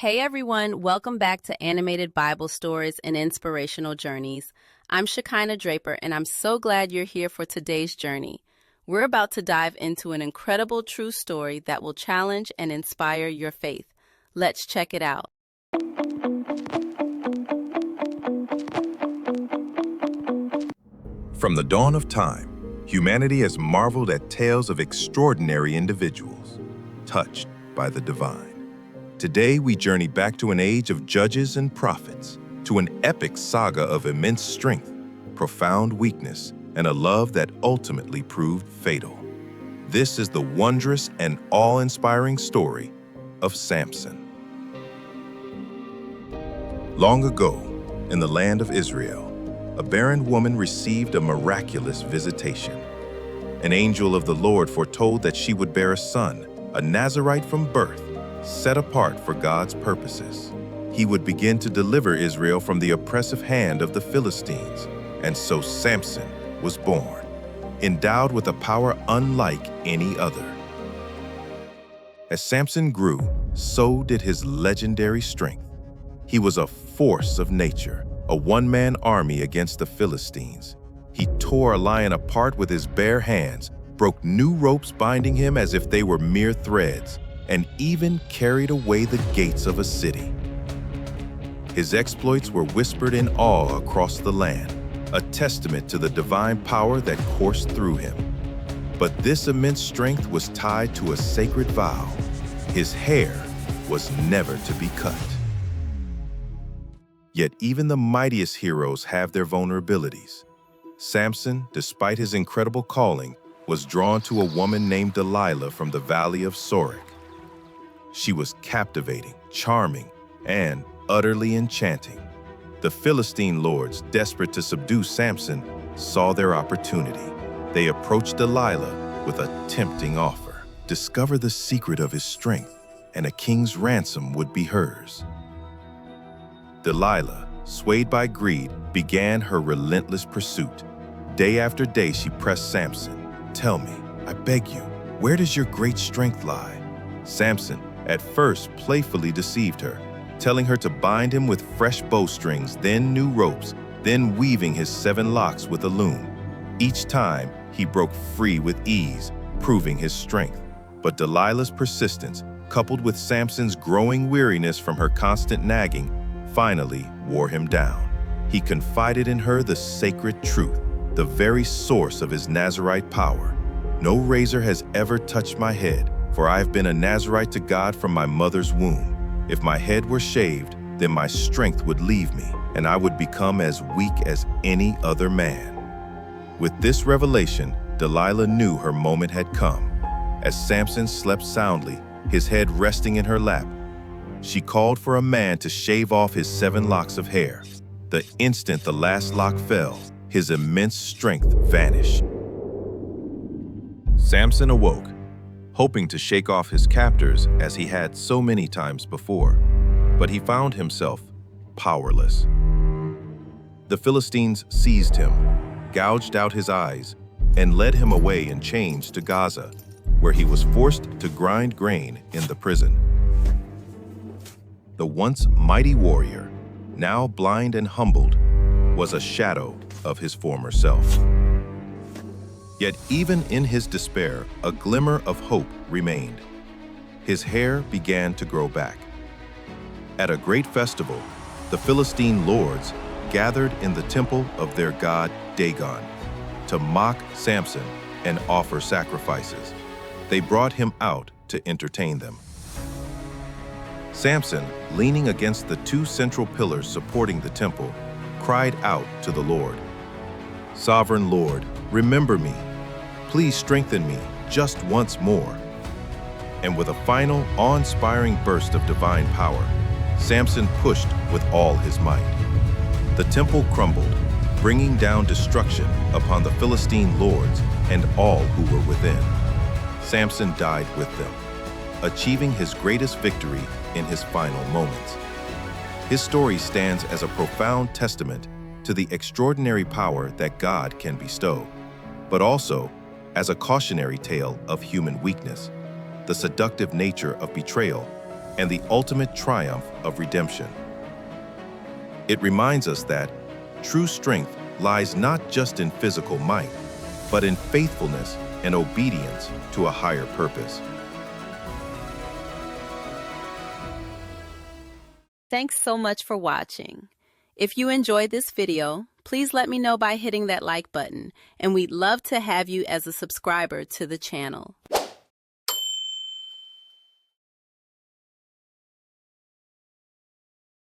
Hey everyone, welcome back to Animated Bible Stories and Inspirational Journeys. I'm Shekinah Draper, and I'm so glad you're here for today's journey. We're about to dive into an incredible true story that will challenge and inspire your faith. Let's check it out. From the dawn of time, humanity has marveled at tales of extraordinary individuals, touched by the divine. Today, we journey back to an age of judges and prophets, to an epic saga of immense strength, profound weakness, and a love that ultimately proved fatal. This is the wondrous and awe-inspiring story of Samson. Long ago, in the land of Israel, a barren woman received a miraculous visitation. An angel of the Lord foretold that she would bear a son, a Nazirite from birth, set apart for God's purposes. He would begin to deliver Israel from the oppressive hand of the Philistines, and so Samson was born, endowed with a power unlike any other. As Samson grew, so did his legendary strength. He was a force of nature, a one-man army against the Philistines. He tore a lion apart with his bare hands, broke new ropes binding him as if they were mere threads, and even carried away the gates of a city. His exploits were whispered in awe across the land, a testament to the divine power that coursed through him. But this immense strength was tied to a sacred vow. His hair was never to be cut. Yet even the mightiest heroes have their vulnerabilities. Samson, despite his incredible calling, was drawn to a woman named Delilah from the valley of Sorek. She was captivating, charming, and utterly enchanting. The Philistine lords, desperate to subdue Samson, saw their opportunity. They approached Delilah with a tempting offer. Discover the secret of his strength, and a king's ransom would be hers. Delilah, swayed by greed, began her relentless pursuit. Day after day, she pressed Samson. "Tell me, I beg you, where does your great strength lie?" Samson, at first, playfully deceived her, telling her to bind him with fresh bowstrings, then new ropes, then weaving his 7 locks with a loom. Each time, he broke free with ease, proving his strength. But Delilah's persistence, coupled with Samson's growing weariness from her constant nagging, finally wore him down. He confided in her the sacred truth, the very source of his Nazirite power. "No razor has ever touched my head, for I have been a Nazirite to God from my mother's womb. If my head were shaved, then my strength would leave me, and I would become as weak as any other man." With this revelation, Delilah knew her moment had come. As Samson slept soundly, his head resting in her lap, she called for a man to shave off his 7 locks of hair. The instant the last lock fell, his immense strength vanished. Samson awoke, hoping to shake off his captors as he had so many times before, but he found himself powerless. The Philistines seized him, gouged out his eyes, and led him away in chains to Gaza, where he was forced to grind grain in the prison. The once mighty warrior, now blind and humbled, was a shadow of his former self. Yet even in his despair, a glimmer of hope remained. His hair began to grow back. At a great festival, the Philistine lords gathered in the temple of their god Dagon to mock Samson and offer sacrifices. They brought him out to entertain them. Samson, leaning against the 2 central pillars supporting the temple, cried out to the Lord, "Sovereign Lord, remember me. Please strengthen me just once more." And with a final, awe-inspiring burst of divine power, Samson pushed with all his might. The temple crumbled, bringing down destruction upon the Philistine lords and all who were within. Samson died with them, achieving his greatest victory in his final moments. His story stands as a profound testament to the extraordinary power that God can bestow, but also as a cautionary tale of human weakness, the seductive nature of betrayal, and the ultimate triumph of redemption. It reminds us that true strength lies not just in physical might, but in faithfulness and obedience to a higher purpose. Thanks so much for watching. If you enjoyed this video, please let me know by hitting that like button, and we'd love to have you as a subscriber to the channel.